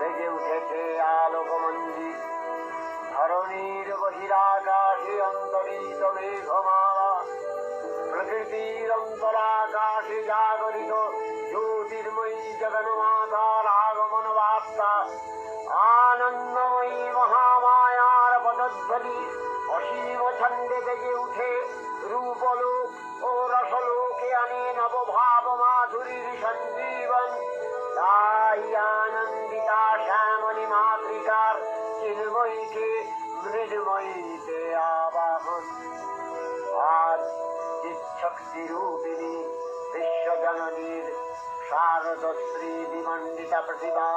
বেজে উঠেছে আলোকমঞ্জিত। ধরণীর বহিরাকাশে অন্তরিত মেঘমালা, প্রকৃতির অন্তরাকাশে জাগরিত জ্যোতির্ময়ী জগন্মাতার আগমন বার্তা। আনন্দময়ী মহামায়ার পদধ্বনি অসীম ছন্দে বেজে উঠে রূপলোক ও রসলোকে আনে নবভাব মাধুরীর সঞ্জীবন। তাই আনন্দিতা শ্যামলী মাতৃকার চিন্ময়ীকে মৃন্ময়ীতে আবাহন। আজ চিৎশক্তি রূপিণী বিশ্বজননীর শারদশ্রী বিমণ্ডিতা প্রতিভা